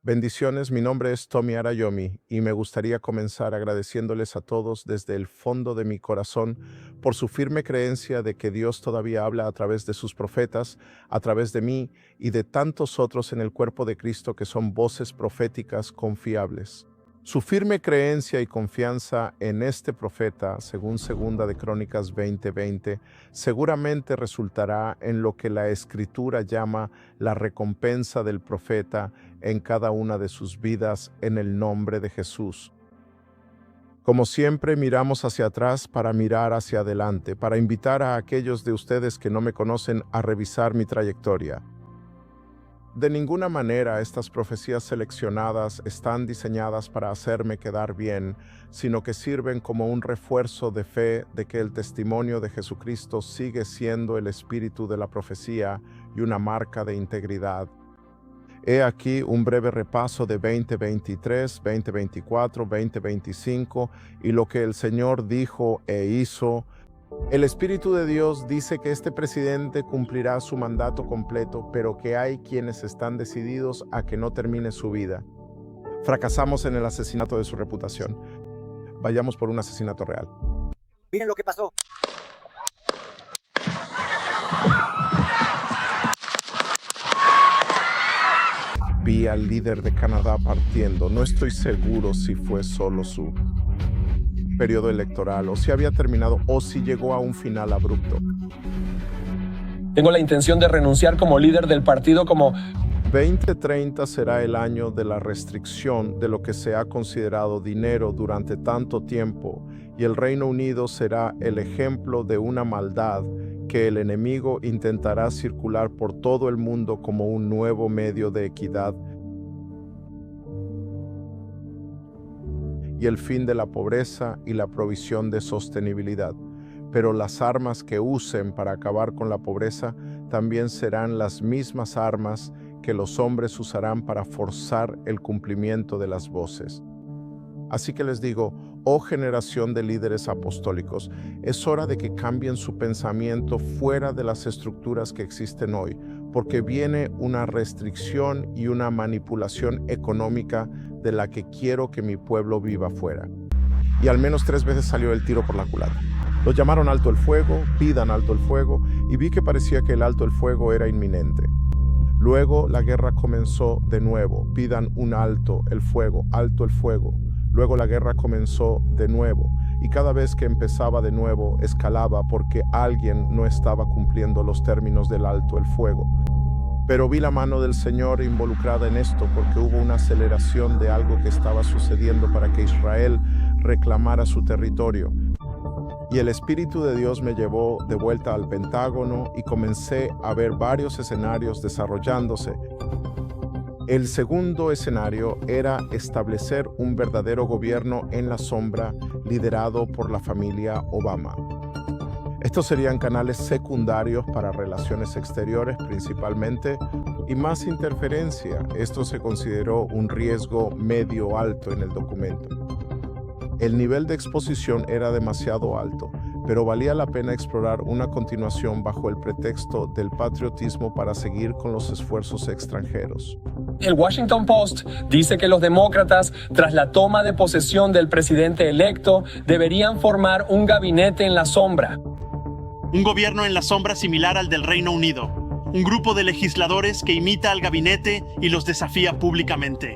Bendiciones, mi nombre es Tommy Arayomi y me gustaría comenzar agradeciéndoles a todos desde el fondo de mi corazón por su firme creencia de que Dios todavía habla a través de sus profetas, a través de mí y de tantos otros en el cuerpo de Cristo que son voces proféticas confiables. Su firme creencia y confianza en este profeta, según Segunda de Crónicas 20:20, seguramente resultará en lo que la Escritura llama la recompensa del profeta en cada una de sus vidas en el nombre de Jesús. Como siempre, miramos hacia atrás para mirar hacia adelante, para invitar a aquellos de ustedes que no me conocen a revisar mi trayectoria. De ninguna manera estas profecías seleccionadas están diseñadas para hacerme quedar bien, sino que sirven como un refuerzo de fe de que el testimonio de Jesucristo sigue siendo el espíritu de la profecía y una marca de integridad. He aquí un breve repaso de 2023, 2024, 2025 y lo que el Señor dijo e hizo. El Espíritu de Dios dice que este presidente cumplirá su mandato completo, pero que hay quienes están decididos a que no termine su vida. Fracasamos en el asesinato de su reputación. Vayamos por un asesinato real. Miren lo que pasó. Vi al líder de Canadá partiendo. No estoy seguro si fue solo su periodo electoral, o si había terminado, o si llegó a un final abrupto. Tengo la intención de renunciar como líder del partido como... 2030 será el año de la restricción de lo que se ha considerado dinero durante tanto tiempo, y el Reino Unido será el ejemplo de una maldad que el enemigo intentará circular por todo el mundo como un nuevo medio de equidad y el fin de la pobreza y la provisión de sostenibilidad. Pero las armas que usen para acabar con la pobreza también serán las mismas armas que los hombres usarán para forzar el cumplimiento de las voces. Así que les digo, oh generación de líderes apostólicos, es hora de que cambien su pensamiento fuera de las estructuras que existen hoy, porque viene una restricción y una manipulación económica de la que quiero que mi pueblo viva fuera. Y al menos 3 veces salió el tiro por la culata. Lo llamaron alto el fuego, pidan alto el fuego, y vi que parecía que el alto el fuego era inminente. Luego la guerra comenzó de nuevo, pidan un alto el fuego, alto el fuego. Luego la guerra comenzó de nuevo, y cada vez que empezaba de nuevo, escalaba porque alguien no estaba cumpliendo los términos del alto el fuego. Pero vi la mano del Señor involucrada en esto porque hubo una aceleración de algo que estaba sucediendo para que Israel reclamara su territorio. Y el Espíritu de Dios me llevó de vuelta al Pentágono y comencé a ver varios escenarios desarrollándose. El segundo escenario era establecer un verdadero gobierno en la sombra liderado por la familia Obama. Estos serían canales secundarios para relaciones exteriores principalmente y más interferencia. Esto se consideró un riesgo medio alto en el documento. El nivel de exposición era demasiado alto, pero valía la pena explorar una continuación bajo el pretexto del patriotismo para seguir con los esfuerzos extranjeros. El Washington Post dice que los demócratas, tras la toma de posesión del presidente electo, deberían formar un gabinete en la sombra. Un gobierno en la sombra similar al del Reino Unido. Un grupo de legisladores que imita al gabinete y los desafía públicamente.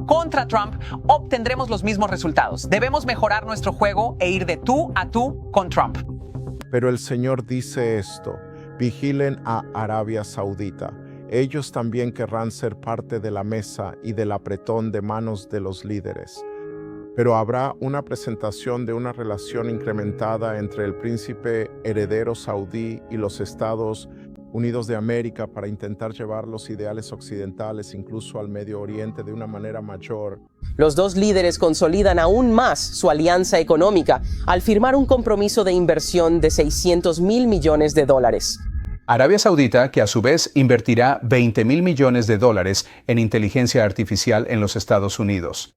Contra Trump obtendremos los mismos resultados. Debemos mejorar nuestro juego e ir de tú a tú con Trump. Pero el Señor dice esto: vigilen a Arabia Saudita. Ellos también querrán ser parte de la mesa y del apretón de manos de los líderes. Pero habrá una presentación de una relación incrementada entre el príncipe heredero saudí y los Estados Unidos de América para intentar llevar los ideales occidentales incluso al Medio Oriente de una manera mayor. Los dos líderes consolidan aún más su alianza económica al firmar un compromiso de inversión de $600 mil millones. Arabia Saudita, que a su vez invertirá $20.000 millones en inteligencia artificial en los Estados Unidos.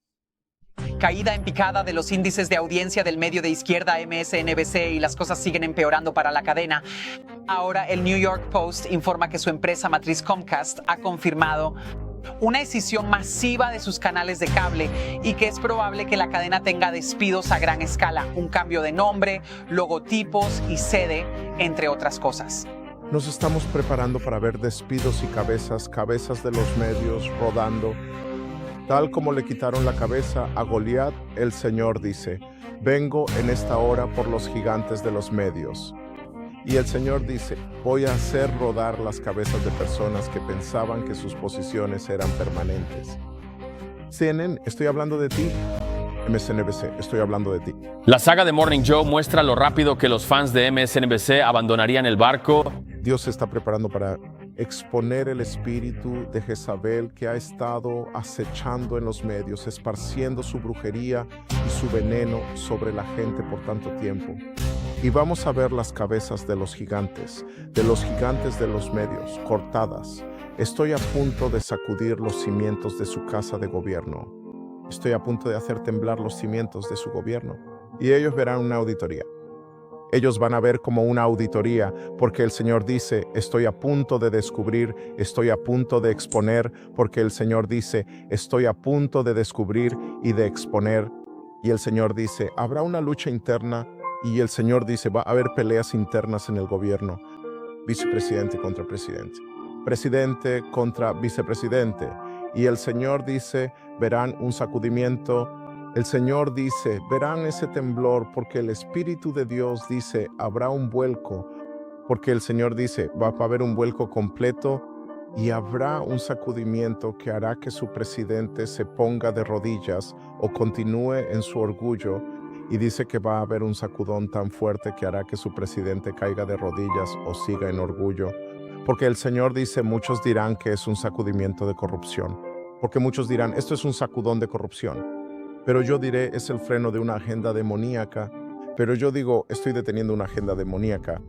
Caída en picada de los índices de audiencia del medio de izquierda MSNBC y las cosas siguen empeorando para la cadena. Ahora el New York Post informa que su empresa matriz Comcast ha confirmado una escisión masiva de sus canales de cable y que es probable que la cadena tenga despidos a gran escala, un cambio de nombre, logotipos y sede, entre otras cosas. Nos estamos preparando para ver despidos y cabezas de los medios rodando. Tal como le quitaron la cabeza a Goliat, el Señor dice, vengo en esta hora por los gigantes de los medios. Y el Señor dice, voy a hacer rodar las cabezas de personas que pensaban que sus posiciones eran permanentes. CNN, estoy hablando de ti. MSNBC, estoy hablando de ti. La saga de Morning Joe muestra lo rápido que los fans de MSNBC abandonarían el barco. Dios se está preparando para exponer el espíritu de Jezabel que ha estado acechando en los medios, esparciendo su brujería y su veneno sobre la gente por tanto tiempo. Y vamos a ver las cabezas de los gigantes de los medios, cortadas. Estoy a punto de sacudir los cimientos de su casa de gobierno. Estoy a punto de hacer temblar los cimientos de su gobierno. Y ellos verán una auditoría. Ellos van a ver como una auditoría, porque el Señor dice, estoy a punto de descubrir, estoy a punto de exponer, porque el Señor dice, estoy a punto de descubrir y de exponer. Y el Señor dice, habrá una lucha interna, y el Señor dice, va a haber peleas internas en el gobierno. Vicepresidente contra presidente, presidente contra vicepresidente. Y el Señor dice, verán un sacudimiento. El Señor dice, verán ese temblor, porque el Espíritu de Dios dice, habrá un vuelco, porque el Señor dice, va a haber un vuelco completo y habrá un sacudimiento que hará que su presidente se ponga de rodillas o continúe en su orgullo, y dice que va a haber un sacudón tan fuerte que hará que su presidente caiga de rodillas o siga en orgullo. Porque el Señor dice, muchos dirán que es un sacudimiento de corrupción, porque muchos dirán, esto es un sacudón de corrupción. Pero yo diré, es el freno de una agenda demoníaca. Pero yo digo, estoy deteniendo una agenda demoníaca.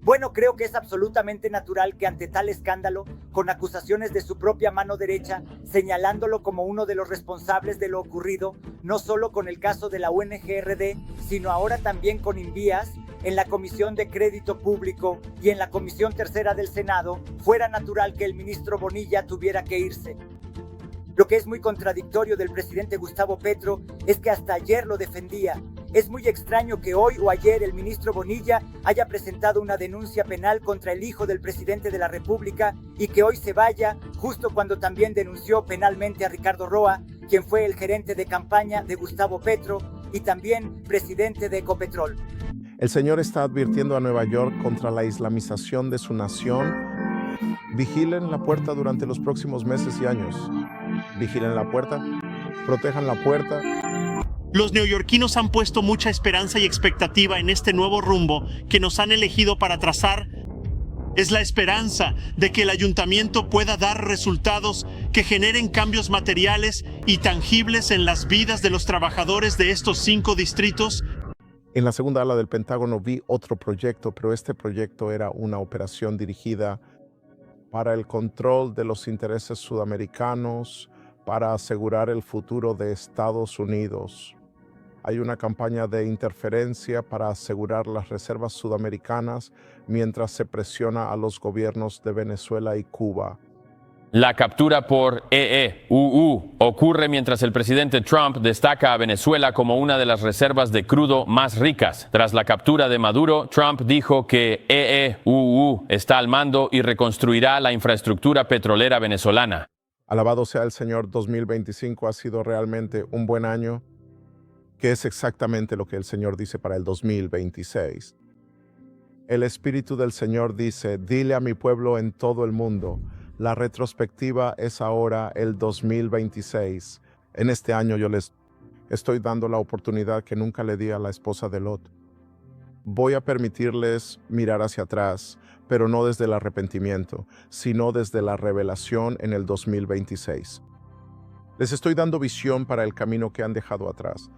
Bueno, creo que es absolutamente natural que ante tal escándalo, con acusaciones de su propia mano derecha, señalándolo como uno de los responsables de lo ocurrido, no solo con el caso de la UNGRD, sino ahora también con Invías, en la Comisión de Crédito Público y en la Comisión Tercera del Senado, fuera natural que el ministro Bonilla tuviera que irse. Lo que es muy contradictorio del presidente Gustavo Petro es que hasta ayer lo defendía. Es muy extraño que hoy o ayer el ministro Bonilla haya presentado una denuncia penal contra el hijo del presidente de la República y que hoy se vaya justo cuando también denunció penalmente a Ricardo Roa, quien fue el gerente de campaña de Gustavo Petro y también presidente de Ecopetrol. El Señor está advirtiendo a Nueva York contra la islamización de su nación. Vigilen la puerta durante los próximos meses y años. Vigilen la puerta, protejan la puerta. Los neoyorquinos han puesto mucha esperanza y expectativa en este nuevo rumbo que nos han elegido para trazar. Es la esperanza de que el ayuntamiento pueda dar resultados que generen cambios materiales y tangibles en las vidas de los trabajadores de estos 5 distritos. En la segunda ala del Pentágono vi otro proyecto, pero este proyecto era una operación dirigida para el control de los intereses sudamericanos, para asegurar el futuro de Estados Unidos. Hay una campaña de interferencia para asegurar las reservas sudamericanas mientras se presiona a los gobiernos de Venezuela y Cuba. La captura por EEUU ocurre mientras el presidente Trump destaca a Venezuela como una de las reservas de crudo más ricas. Tras la captura de Maduro, Trump dijo que EEUU está al mando y reconstruirá la infraestructura petrolera venezolana. Alabado sea el Señor, 2025 ha sido realmente un buen año, que es exactamente lo que el Señor dice para el 2026. El Espíritu del Señor dice, dile a mi pueblo en todo el mundo, la retrospectiva es ahora el 2026. En este año yo les estoy dando la oportunidad que nunca le di a la esposa de Lot. Voy a permitirles mirar hacia atrás, pero no desde el arrepentimiento, sino desde la revelación en el 2026. Les estoy dando visión para el camino que han dejado atrás.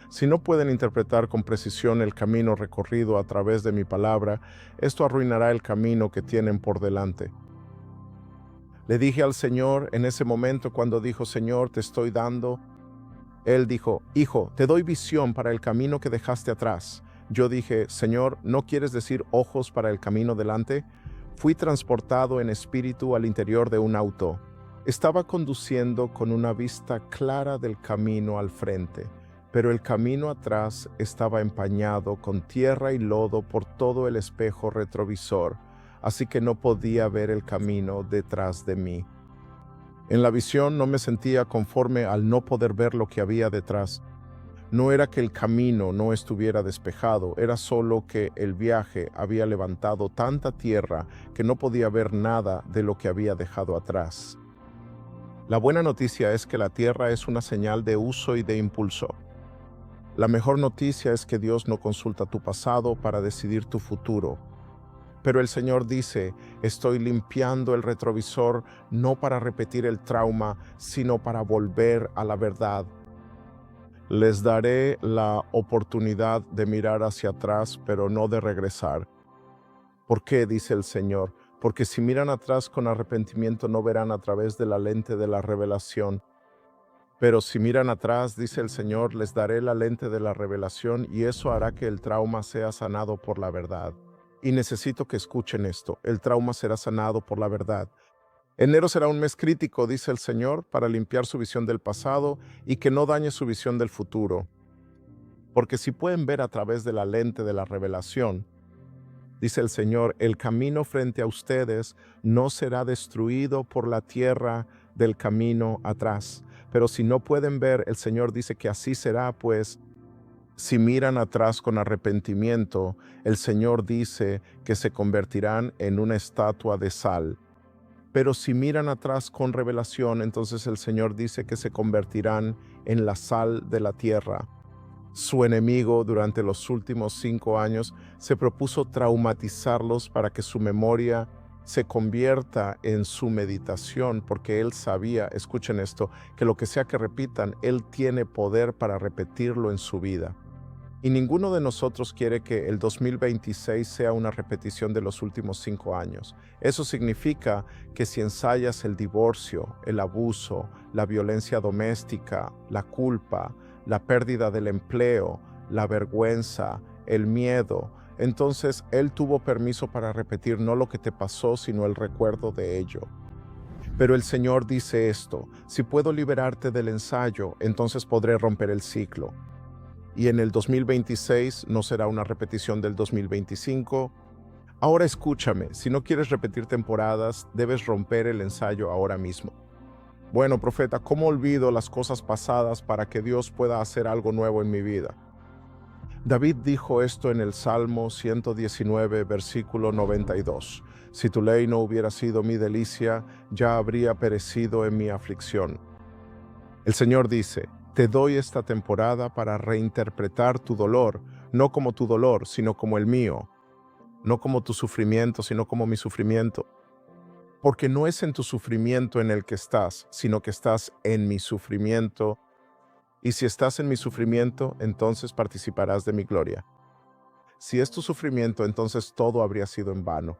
Si no pueden interpretar con precisión el camino recorrido a través de mi palabra, esto arruinará el camino que tienen por delante. Le dije al Señor en ese momento cuando dijo, Señor, te estoy dando. Él dijo, Hijo, te doy visión para el camino que dejaste atrás. Yo dije, Señor, ¿no quieres decir ojos para el camino delante? Fui transportado en espíritu al interior de un auto. Estaba conduciendo con una vista clara del camino al frente, pero el camino atrás estaba empañado con tierra y lodo por todo el espejo retrovisor, así que no podía ver el camino detrás de mí. En la visión no me sentía conforme al no poder ver lo que había detrás. No era que el camino no estuviera despejado, era solo que el viaje había levantado tanta tierra que no podía ver nada de lo que había dejado atrás. La buena noticia es que la tierra es una señal de uso y de impulso. La mejor noticia es que Dios no consulta tu pasado para decidir tu futuro. Pero el Señor dice, estoy limpiando el retrovisor no para repetir el trauma, sino para volver a la verdad. Les daré la oportunidad de mirar hacia atrás, pero no de regresar. ¿Por qué? Dice el Señor. Porque si miran atrás con arrepentimiento no verán a través de la lente de la revelación. Pero si miran atrás, dice el Señor, les daré la lente de la revelación y eso hará que el trauma sea sanado por la verdad. Y necesito que escuchen esto, el trauma será sanado por la verdad. Enero será un mes crítico, dice el Señor, para limpiar su visión del pasado y que no dañe su visión del futuro. Porque si pueden ver a través de la lente de la revelación, dice el Señor, el camino frente a ustedes no será destruido por la tierra del camino atrás. Pero si no pueden ver, el Señor dice que así será, pues si miran atrás con arrepentimiento, el Señor dice que se convertirán en una estatua de sal. Pero si miran atrás con revelación, entonces el Señor dice que se convertirán en la sal de la tierra. Su enemigo durante los últimos 5 años se propuso traumatizarlos para que su memoria se convierta en su meditación, porque él sabía, escuchen esto, que lo que sea que repitan, él tiene poder para repetirlo en su vida. Y ninguno de nosotros quiere que el 2026 sea una repetición de los últimos 5 años. Eso significa que si ensayas el divorcio, el abuso, la violencia doméstica, la culpa, la pérdida del empleo, la vergüenza, el miedo, entonces Él tuvo permiso para repetir no lo que te pasó, sino el recuerdo de ello. Pero el Señor dice esto, si puedo liberarte del ensayo, entonces podré romper el ciclo. Y en el 2026 no será una repetición del 2025. Ahora escúchame, si no quieres repetir temporadas, debes romper el ensayo ahora mismo. Bueno, profeta, ¿cómo olvido las cosas pasadas para que Dios pueda hacer algo nuevo en mi vida? David dijo esto en el Salmo 119, versículo 92. Si tu ley no hubiera sido mi delicia, ya habría perecido en mi aflicción. El Señor dice, te doy esta temporada para reinterpretar tu dolor, no como tu dolor, sino como el mío. No como tu sufrimiento, sino como mi sufrimiento. Porque no es en tu sufrimiento en el que estás, sino que estás en mi sufrimiento. Y si estás en mi sufrimiento, entonces participarás de mi gloria. Si es tu sufrimiento, entonces todo habría sido en vano.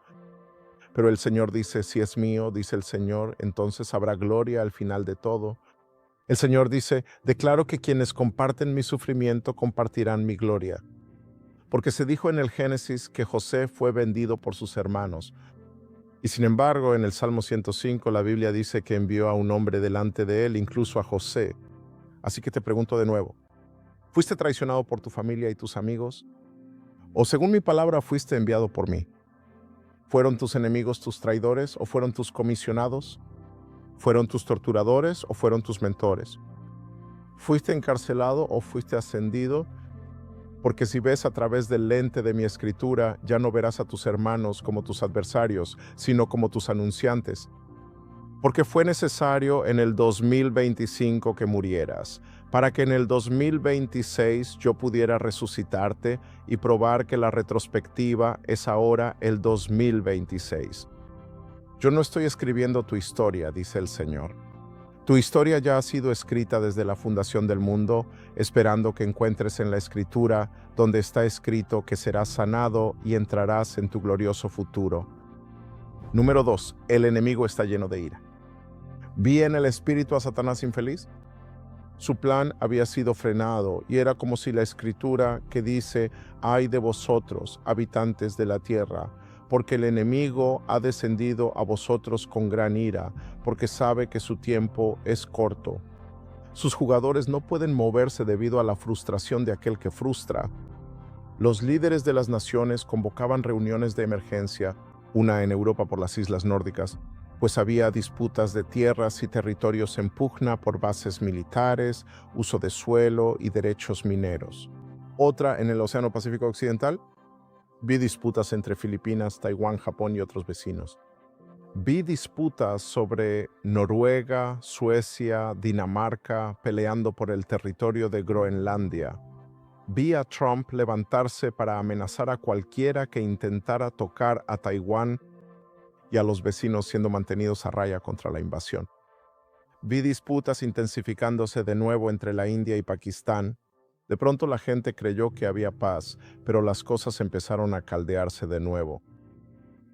Pero el Señor dice, si es mío, dice el Señor, entonces habrá gloria al final de todo. El Señor dice, declaro que quienes comparten mi sufrimiento compartirán mi gloria. Porque se dijo en el Génesis que José fue vendido por sus hermanos. Y sin embargo, en el Salmo 105, la Biblia dice que envió a un hombre delante de él, incluso a José. Así que te pregunto de nuevo, ¿fuiste traicionado por tu familia y tus amigos? ¿O según mi palabra fuiste enviado por mí? ¿Fueron tus enemigos tus traidores o fueron tus comisionados? ¿Fueron tus torturadores o fueron tus mentores? ¿Fuiste encarcelado o fuiste ascendido? Porque si ves a través del lente de mi escritura, ya no verás a tus hermanos como tus adversarios, sino como tus anunciantes. Porque fue necesario en el 2025 que murieras, para que en el 2026 yo pudiera resucitarte y probar que la retrospectiva es ahora el 2026. Yo no estoy escribiendo tu historia, dice el Señor. Tu historia ya ha sido escrita desde la fundación del mundo, esperando que encuentres en la Escritura donde está escrito que serás sanado y entrarás en tu glorioso futuro. Número 2. El enemigo está lleno de ira. ¿Vi en el espíritu a Satanás infeliz? Su plan había sido frenado y era como si la Escritura que dice, ay de vosotros, habitantes de la tierra, porque el enemigo ha descendido a vosotros con gran ira, porque sabe que su tiempo es corto. Sus jugadores no pueden moverse debido a la frustración de aquel que frustra. Los líderes de las naciones convocaban reuniones de emergencia, una en Europa por las islas nórdicas, pues había disputas de tierras y territorios en pugna por bases militares, uso de suelo y derechos mineros. Otra en el Océano Pacífico Occidental. Vi disputas entre Filipinas, Taiwán, Japón y otros vecinos. Vi disputas sobre Noruega, Suecia, Dinamarca peleando por el territorio de Groenlandia. Vi a Trump levantarse para amenazar a cualquiera que intentara tocar a Taiwán y a los vecinos siendo mantenidos a raya contra la invasión. Vi disputas intensificándose de nuevo entre la India y Pakistán. De pronto la gente creyó que había paz, pero las cosas empezaron a caldearse de nuevo.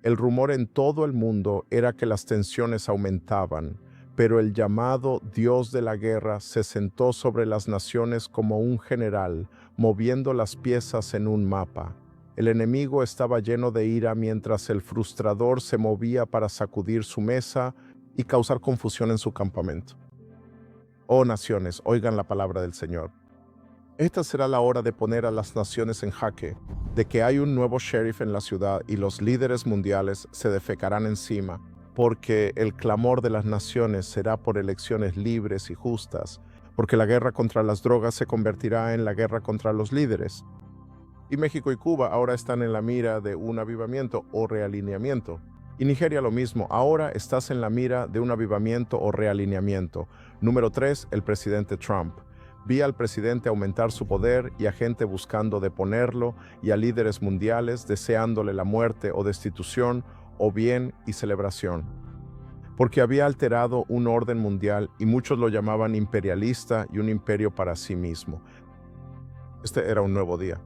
El rumor en todo el mundo era que las tensiones aumentaban, pero el llamado Dios de la guerra se sentó sobre las naciones como un general, moviendo las piezas en un mapa. El enemigo estaba lleno de ira mientras el frustrador se movía para sacudir su mesa y causar confusión en su campamento. Oh naciones, oigan la palabra del Señor. Esta será la hora de poner a las naciones en jaque, de que hay un nuevo sheriff en la ciudad y los líderes mundiales se defecarán encima, porque el clamor de las naciones será por elecciones libres y justas, porque la guerra contra las drogas se convertirá en la guerra contra los líderes. Y México y Cuba ahora están en la mira de un avivamiento o realineamiento. Y Nigeria lo mismo, ahora estás en la mira de un avivamiento o realineamiento. Número 3, el presidente Trump. Vi al presidente aumentar su poder y a gente buscando deponerlo y a líderes mundiales deseándole la muerte o destitución o bien y celebración. Porque había alterado un orden mundial y muchos lo llamaban imperialista y un imperio para sí mismo. Este era un nuevo día.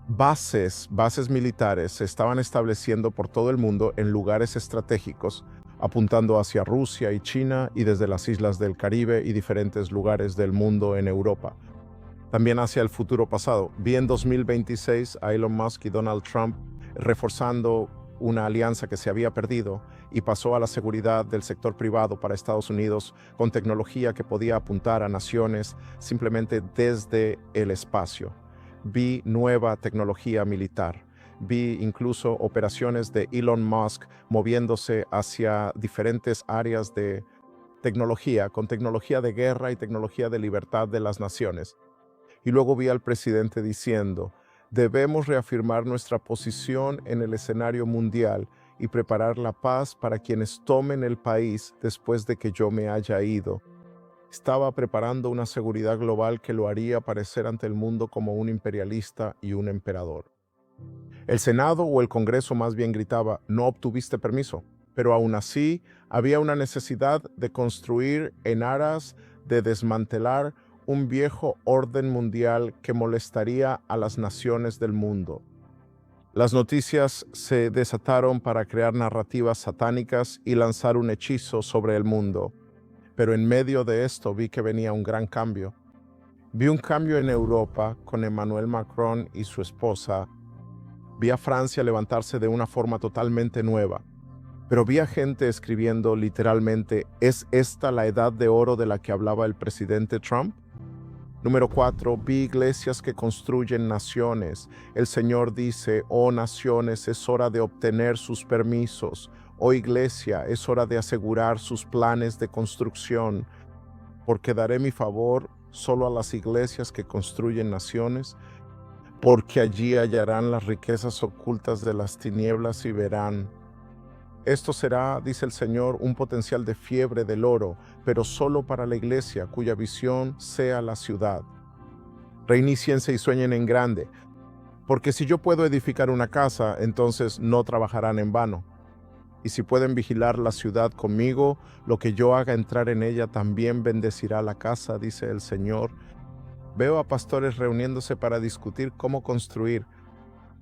Bases militares se estaban estableciendo por todo el mundo en lugares estratégicos, apuntando hacia Rusia y China y desde las islas del Caribe y diferentes lugares del mundo en Europa. También hacia el futuro pasado. Vi en 2026 a Elon Musk y Donald Trump reforzando una alianza que se había perdido y pasó a la seguridad del sector privado para Estados Unidos con tecnología que podía apuntar a naciones simplemente desde el espacio. Vi nueva tecnología militar. Vi incluso operaciones de Elon Musk moviéndose hacia diferentes áreas de tecnología, con tecnología de guerra y tecnología de libertad de las naciones. Y luego vi al presidente diciendo, debemos reafirmar nuestra posición en el escenario mundial y preparar la paz para quienes tomen el país después de que yo me haya ido. Estaba preparando una seguridad global que lo haría parecer ante el mundo como un imperialista y un emperador. El Senado o el Congreso más bien gritaba, no obtuviste permiso, pero aún así había una necesidad de construir en aras de desmantelar un viejo orden mundial que molestaría a las naciones del mundo. Las noticias se desataron para crear narrativas satánicas y lanzar un hechizo sobre el mundo. Pero en medio de esto vi que venía un gran cambio. Vi un cambio en Europa con Emmanuel Macron y su esposa. Vi a Francia levantarse de una forma totalmente nueva. Pero vi a gente escribiendo literalmente, ¿es esta la edad de oro de la que hablaba el presidente Trump? Número 4, vi iglesias que construyen naciones. El Señor dice, oh naciones, es hora de obtener sus permisos. Oh iglesia, es hora de asegurar sus planes de construcción, porque daré mi favor solo a las iglesias que construyen naciones, porque allí hallarán las riquezas ocultas de las tinieblas y verán. Esto será, dice el Señor, un potencial de fiebre del oro, pero solo para la iglesia cuya visión sea la ciudad. Reiníciense y sueñen en grande, porque si yo puedo edificar una casa, entonces no trabajarán en vano. Y si pueden vigilar la ciudad conmigo, lo que yo haga entrar en ella también bendecirá la casa, dice el Señor. Veo a pastores reuniéndose para discutir cómo construir,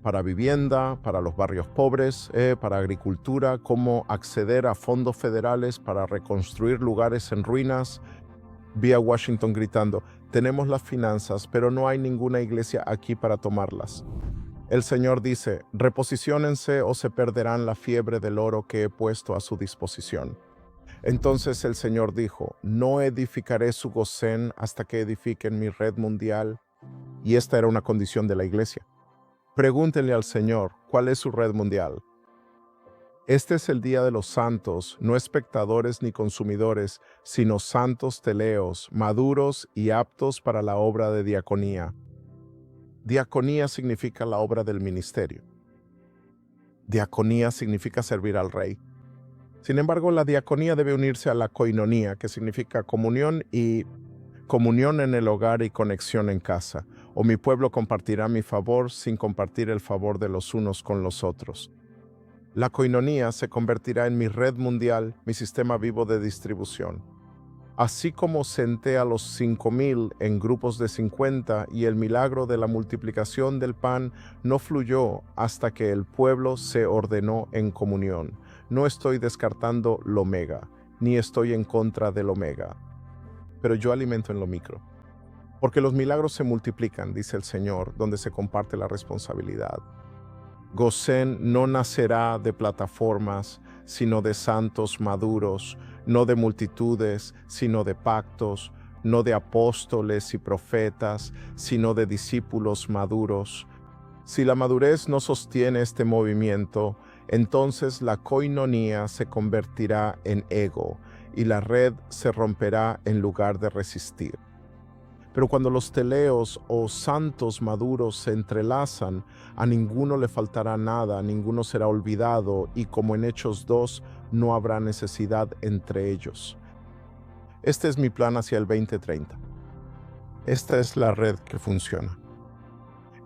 para vivienda, para los barrios pobres, para agricultura, cómo acceder a fondos federales para reconstruir lugares en ruinas. Vi a Washington gritando, tenemos las finanzas, pero no hay ninguna iglesia aquí para tomarlas. El Señor dice, reposiciónense o se perderán la fiebre del oro que he puesto a su disposición. Entonces el Señor dijo, no edificaré su Gosén hasta que edifiquen mi red mundial. Y esta era una condición de la iglesia. Pregúntenle al Señor, ¿cuál es su red mundial? Este es el día de los santos, no espectadores ni consumidores, sino santos teleos, maduros y aptos para la obra de diaconía. Diaconía significa la obra del ministerio. Diaconía significa servir al rey. Sin embargo, la diaconía debe unirse a la koinonía, que significa comunión y comunión en el hogar y conexión en casa. O mi pueblo compartirá mi favor sin compartir el favor de los unos con los otros. La koinonía se convertirá en mi red mundial, mi sistema vivo de distribución. Así como senté a los 5,000 en grupos de 50 y el milagro de la multiplicación del pan no fluyó hasta que el pueblo se ordenó en comunión. No estoy descartando lo mega, ni estoy en contra del omega, pero yo alimento en lo micro. Porque los milagros se multiplican, dice el Señor, donde se comparte la responsabilidad. Gosén no nacerá de plataformas, sino de santos maduros, no de multitudes, sino de pactos, no de apóstoles y profetas, sino de discípulos maduros. Si la madurez no sostiene este movimiento, entonces la koinonía se convertirá en ego y la red se romperá en lugar de resistir. Pero cuando los teleos o santos maduros se entrelazan, a ninguno le faltará nada, ninguno será olvidado, y como en Hechos 2, no habrá necesidad entre ellos. Este es mi plan hacia el 2030. Esta es la red que funciona.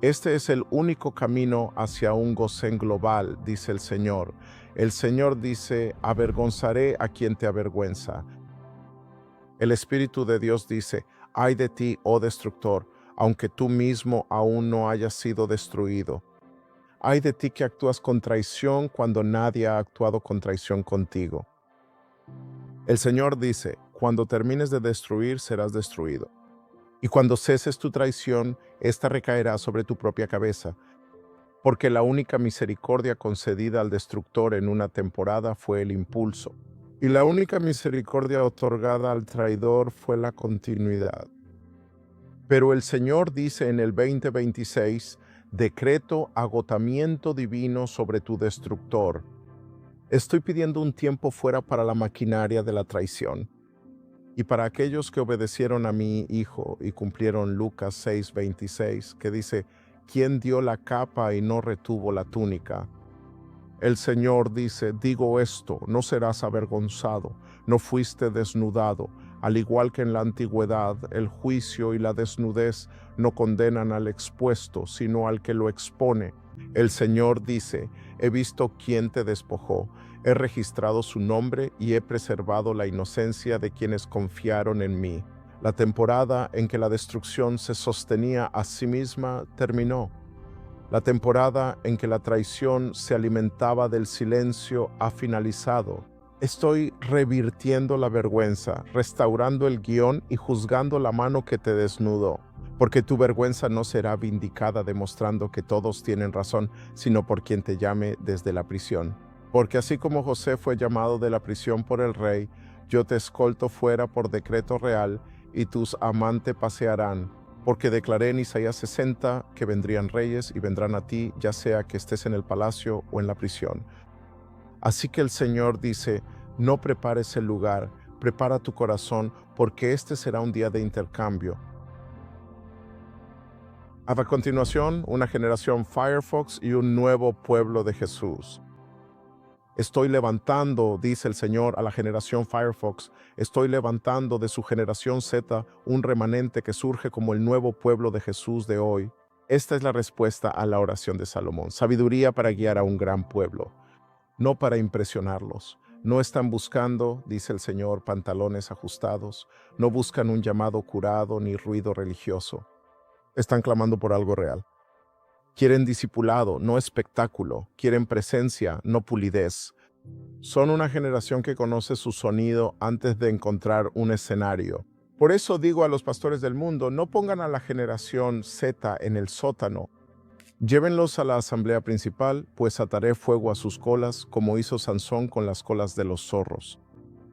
Este es el único camino hacia un Gosén global, dice el Señor. El Señor dice, avergonzaré a quien te avergüenza. El Espíritu de Dios dice, ay de ti, oh destructor, aunque tú mismo aún no hayas sido destruido. Ay de ti que actúas con traición cuando nadie ha actuado con traición contigo. El Señor dice, cuando termines de destruir, serás destruido. Y cuando ceses tu traición, esta recaerá sobre tu propia cabeza, porque la única misericordia concedida al destructor en una temporada fue el impulso. Y la única misericordia otorgada al traidor fue la continuidad. Pero el Señor dice en el 2026, decreto agotamiento divino sobre tu destructor. Estoy pidiendo un tiempo fuera para la maquinaria de la traición. Y para aquellos que obedecieron a mi Hijo y cumplieron Lucas 6:26, que dice, ¿quién dio la capa y no retuvo la túnica? El Señor dice, digo esto, no serás avergonzado, no fuiste desnudado. Al igual que en la antigüedad, el juicio y la desnudez no condenan al expuesto, sino al que lo expone. El Señor dice, he visto quién te despojó, he registrado su nombre y he preservado la inocencia de quienes confiaron en mí. La temporada en que la destrucción se sostenía a sí misma terminó. La temporada en que la traición se alimentaba del silencio ha finalizado. Estoy revirtiendo la vergüenza, restaurando el guión y juzgando la mano que te desnudó. Porque tu vergüenza no será vindicada demostrando que todos tienen razón, sino por quien te llame desde la prisión. Porque así como José fue llamado de la prisión por el rey, yo te escolto fuera por decreto real, y tus amantes pasearán. Porque declaré en Isaías 60 que vendrían reyes y vendrán a ti, ya sea que estés en el palacio o en la prisión. Así que el Señor dice, no prepares el lugar, prepara tu corazón, porque este será un día de intercambio. A continuación, una generación Firefox y un nuevo pueblo de Jesús. Estoy levantando, dice el Señor, a la generación Firefox. Estoy levantando de su generación Z un remanente que surge como el nuevo pueblo de Jesús de hoy. Esta es la respuesta a la oración de Salomón. Sabiduría para guiar a un gran pueblo, no para impresionarlos. No están buscando, dice el Señor, pantalones ajustados. No buscan un llamado curado ni ruido religioso. Están clamando por algo real. Quieren discipulado, no espectáculo. Quieren presencia, no pulidez. Son una generación que conoce su sonido antes de encontrar un escenario. Por eso digo a los pastores del mundo, no pongan a la generación Z en el sótano. Llévenlos a la asamblea principal, pues ataré fuego a sus colas, como hizo Sansón con las colas de los zorros.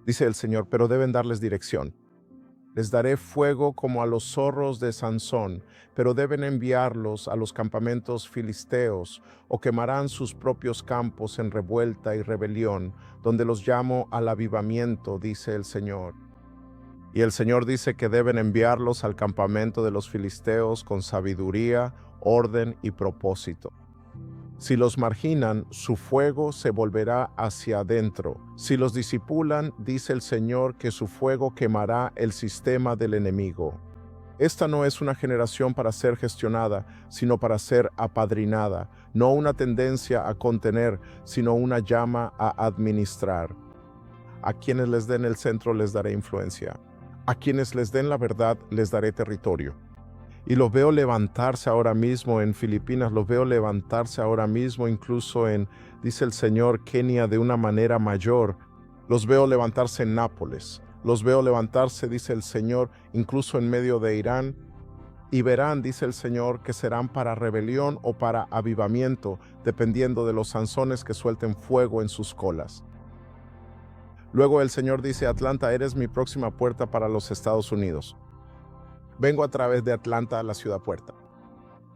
Dice el Señor, pero deben darles dirección. Les daré fuego como a los zorros de Sansón, pero deben enviarlos a los campamentos filisteos, o quemarán sus propios campos en revuelta y rebelión, donde los llamo al avivamiento, dice el Señor. Y el Señor dice que deben enviarlos al campamento de los filisteos con sabiduría, orden y propósito. Si los marginan, su fuego se volverá hacia adentro. Si los disipulan, dice el Señor que su fuego quemará el sistema del enemigo. Esta no es una generación para ser gestionada, sino para ser apadrinada, no una tendencia a contener, sino una llama a administrar. A quienes les den el centro les daré influencia. A quienes les den la verdad les daré territorio. Y los veo levantarse ahora mismo en Filipinas, los veo levantarse ahora mismo incluso en, dice el Señor, Kenia de una manera mayor. Los veo levantarse en Nápoles, los veo levantarse, dice el Señor, incluso en medio de Irán. Y verán, dice el Señor, que serán para rebelión o para avivamiento, dependiendo de los Sansones que suelten fuego en sus colas. Luego el Señor dice, Atlanta, eres mi próxima puerta para los Estados Unidos. Vengo a través de Atlanta a la ciudad puerta.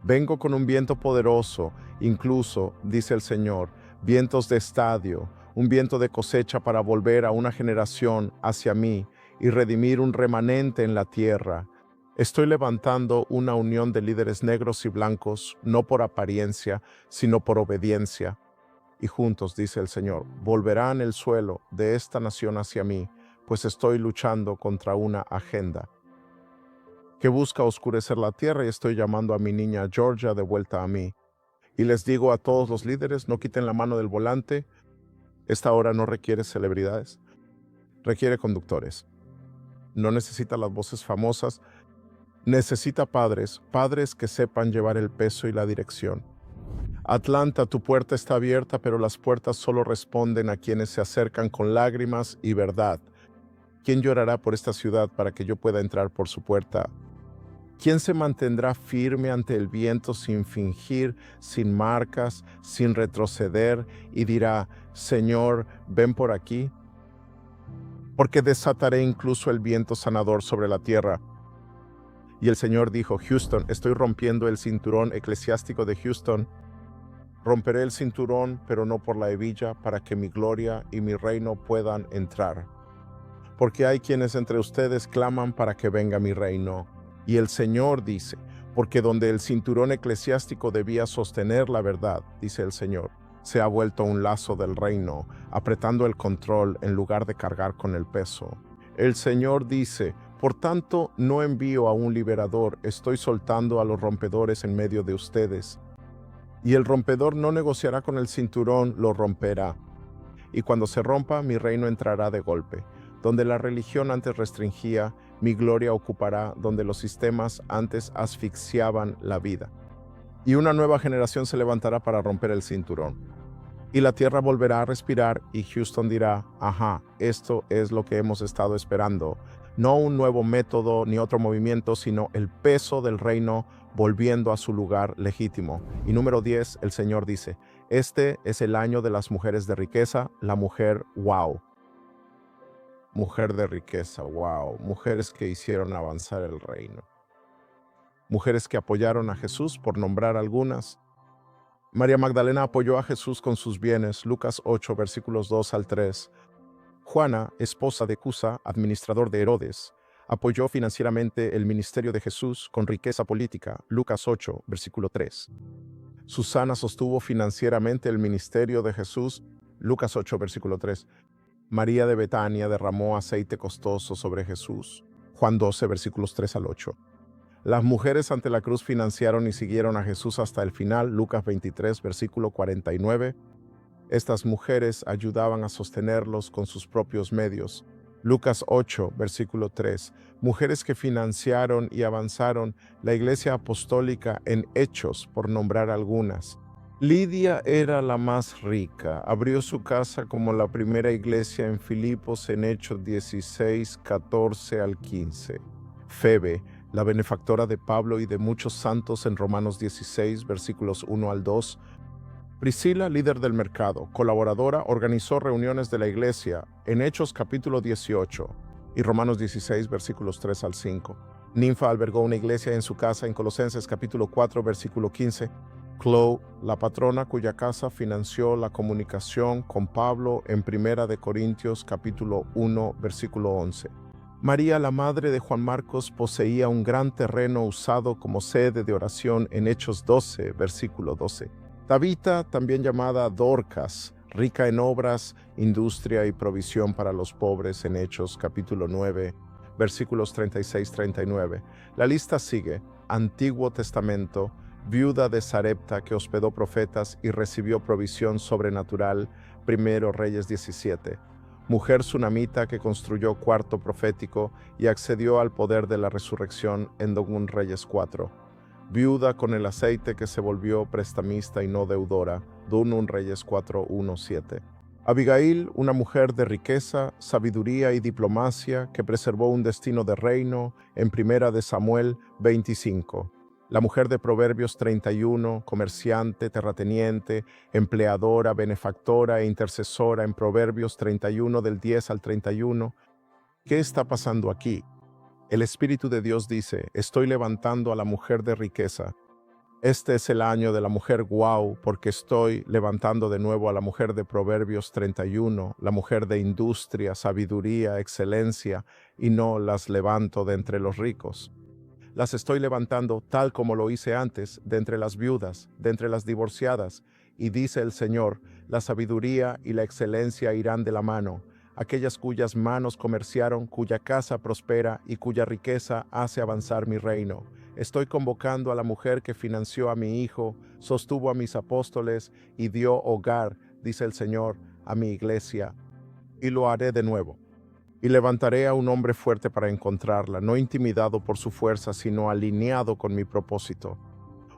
Vengo con un viento poderoso, incluso, dice el Señor, vientos de estadio, un viento de cosecha para volver a una generación hacia mí y redimir un remanente en la tierra. Estoy levantando una unión de líderes negros y blancos, no por apariencia, sino por obediencia. Y juntos, dice el Señor, volverán el suelo de esta nación hacia mí, pues estoy luchando contra una agenda que busca oscurecer la tierra y estoy llamando a mi niña Georgia de vuelta a mí. Y les digo a todos los líderes, no quiten la mano del volante. Esta hora no requiere celebridades, requiere conductores. No necesita las voces famosas, necesita padres que sepan llevar el peso y la dirección. Atlanta, tu puerta está abierta, pero las puertas solo responden a quienes se acercan con lágrimas y verdad. ¿Quién llorará por esta ciudad para que yo pueda entrar por su puerta? ¿Quién se mantendrá firme ante el viento sin fingir, sin marcas, sin retroceder y dirá, Señor, ven por aquí? Porque desataré incluso el viento sanador sobre la tierra. Y el Señor dijo, Houston, estoy rompiendo el cinturón eclesiástico de Houston. Romperé el cinturón, pero no por la hebilla, para que mi gloria y mi reino puedan entrar. Porque hay quienes entre ustedes claman para que venga mi reino. Y el Señor dice, porque donde el cinturón eclesiástico debía sostener la verdad, dice el Señor, se ha vuelto un lazo del reino, apretando el control en lugar de cargar con el peso. El Señor dice, por tanto, no envío a un liberador, estoy soltando a los rompedores en medio de ustedes. Y el rompedor no negociará con el cinturón, lo romperá. Y cuando se rompa, mi reino entrará de golpe. Donde la religión antes restringía, mi gloria ocupará, donde los sistemas antes asfixiaban la vida. Y una nueva generación se levantará para romper el cinturón. Y la tierra volverá a respirar y Houston dirá, ajá, esto es lo que hemos estado esperando. No un nuevo método ni otro movimiento, sino el peso del reino volviendo a su lugar legítimo. Y número 10, el Señor dice, este es el año de las mujeres de riqueza, la mujer wow. Mujer de riqueza, wow. Mujeres que hicieron avanzar el reino. Mujeres que apoyaron a Jesús, por nombrar algunas. María Magdalena apoyó a Jesús con sus bienes, Lucas 8, versículos 2 al 3. Juana, esposa de Cusa, administrador de Herodes, apoyó financieramente el ministerio de Jesús con riqueza política, Lucas 8, versículo 3. Susana sostuvo financieramente el ministerio de Jesús, Lucas 8, versículo 3. María de Betania derramó aceite costoso sobre Jesús, Juan 12, versículos 3 al 8. Las mujeres ante la cruz financiaron y siguieron a Jesús hasta el final, Lucas 23, versículo 49. Estas mujeres ayudaban a sostenerlos con sus propios medios. Lucas 8, versículo 3. Mujeres que financiaron y avanzaron la iglesia apostólica en Hechos, por nombrar algunas. Lidia era la más rica. Abrió su casa como la primera iglesia en Filipos en Hechos 16, 14 al 15. Febe, la benefactora de Pablo y de muchos santos en Romanos 16, versículos 1 al 2. Priscila, líder del mercado, colaboradora, organizó reuniones de la iglesia en Hechos capítulo 18 y Romanos 16, versículos 3 al 5. Ninfa albergó una iglesia en su casa en Colosenses capítulo 4, versículo 15. Chloe, la patrona cuya casa financió la comunicación con Pablo en Primera de Corintios capítulo 1, versículo 11. María, la madre de Juan Marcos, poseía un gran terreno usado como sede de oración en Hechos 12, versículo 12. Tabita, también llamada Dorcas, rica en obras, industria y provisión para los pobres en Hechos capítulo 9, versículos 36-39. La lista sigue: Antiguo Testamento, viuda de Sarepta que hospedó profetas y recibió provisión sobrenatural, Primero Reyes 17. Mujer sunamita que construyó cuarto profético y accedió al poder de la resurrección en Dogún Reyes 4. Viuda con el aceite que se volvió prestamista y no deudora, Dunun Reyes 4, 1, 7. Abigail, una mujer de riqueza, sabiduría y diplomacia que preservó un destino de reino, en Primera de Samuel 25. La mujer de Proverbios 31, comerciante, terrateniente, empleadora, benefactora e intercesora en Proverbios 31 del 10 al 31. ¿Qué está pasando aquí? El Espíritu de Dios dice: estoy levantando a la mujer de riqueza. Este es el año de la mujer guau, porque estoy levantando de nuevo a la mujer de Proverbios 31, la mujer de industria, sabiduría, excelencia, y no las levanto de entre los ricos. Las estoy levantando tal como lo hice antes, de entre las viudas, de entre las divorciadas. Y dice el Señor: la sabiduría y la excelencia irán de la mano. Aquellas cuyas manos comerciaron, cuya casa prospera y cuya riqueza hace avanzar mi reino. Estoy convocando a la mujer que financió a mi hijo, sostuvo a mis apóstoles y dio hogar, dice el Señor, a mi iglesia. Y lo haré de nuevo. Y levantaré a un hombre fuerte para encontrarla, no intimidado por su fuerza, sino alineado con mi propósito.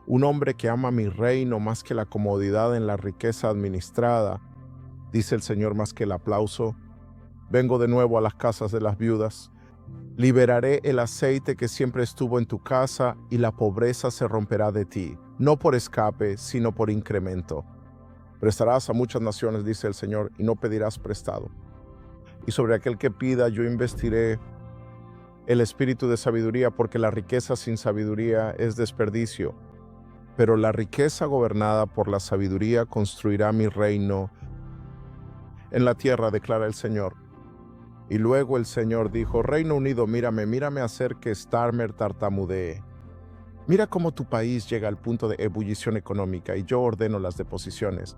Un hombre que ama mi reino más que la comodidad en la riqueza administrada, dice el Señor, más que el aplauso. Vengo de nuevo a las casas de las viudas. Liberaré el aceite que siempre estuvo en tu casa y la pobreza se romperá de ti, no por escape, sino por incremento. Prestarás a muchas naciones, dice el Señor, y no pedirás prestado. Y sobre aquel que pida yo investiré el espíritu de sabiduría, porque la riqueza sin sabiduría es desperdicio. Pero la riqueza gobernada por la sabiduría construirá mi reino en la tierra, declara el Señor. Y luego el Señor dijo: Reino Unido, mírame hacer que Starmer tartamudee. Mira cómo tu país llega al punto de ebullición económica y yo ordeno las deposiciones.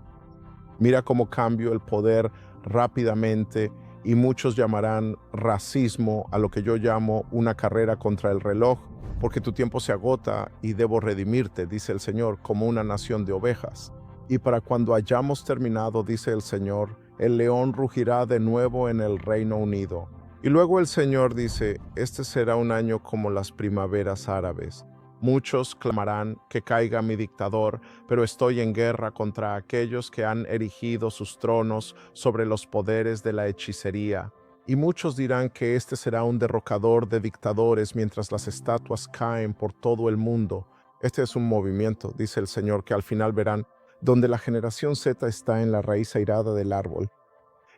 Mira cómo cambio el poder rápidamente y muchos llamarán racismo a lo que yo llamo una carrera contra el reloj, porque tu tiempo se agota y debo redimirte, dice el Señor, como una nación de ovejas. Y para cuando hayamos terminado, dice el Señor, el león rugirá de nuevo en el Reino Unido. Y luego el Señor dice: este será un año como las primaveras árabes. Muchos clamarán que caiga mi dictador, pero estoy en guerra contra aquellos que han erigido sus tronos sobre los poderes de la hechicería. Y muchos dirán que este será un derrocador de dictadores mientras las estatuas caen por todo el mundo. Este es un movimiento, dice el Señor, que al final verán, donde la generación Z está en la raíz airada del árbol.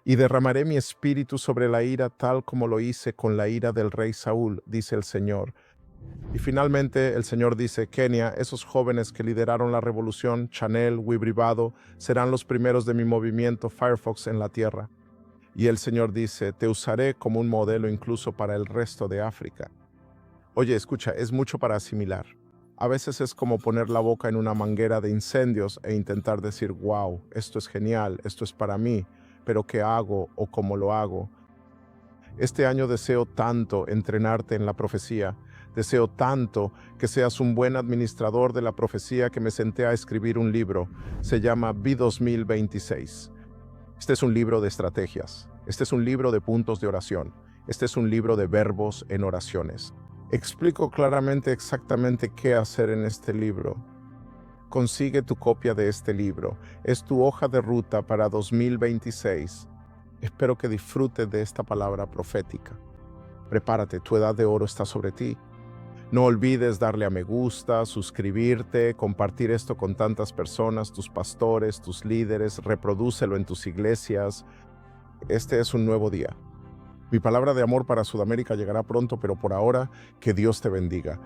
Y derramaré mi espíritu sobre la ira tal como lo hice con la ira del rey Saúl, dice el Señor. Y finalmente el Señor dice: Kenia, esos jóvenes que lideraron la revolución, Chanel, Wibribado, serán los primeros de mi movimiento Firefox en la tierra. Y el Señor dice: te usaré como un modelo incluso para el resto de África. Oye, escucha, es mucho para asimilar. A veces es como poner la boca en una manguera de incendios e intentar decir: wow, esto es genial, esto es para mí, pero ¿qué hago o cómo lo hago? Este año deseo tanto entrenarte en la profecía. Deseo tanto que seas un buen administrador de la profecía que me senté a escribir un libro. Se llama B2026. Este es un libro de estrategias. Este es un libro de puntos de oración. Este es un libro de verbos en oraciones. Explico claramente exactamente qué hacer en este libro. Consigue tu copia de este libro. Es tu hoja de ruta para 2026. Espero que disfrutes de esta palabra profética. Prepárate, tu edad de oro está sobre ti. No olvides darle a me gusta, suscribirte, compartir esto con tantas personas, tus pastores, tus líderes, reprodúcelo en tus iglesias. Este es un nuevo día. Mi palabra de amor para Sudamérica llegará pronto, pero por ahora, que Dios te bendiga.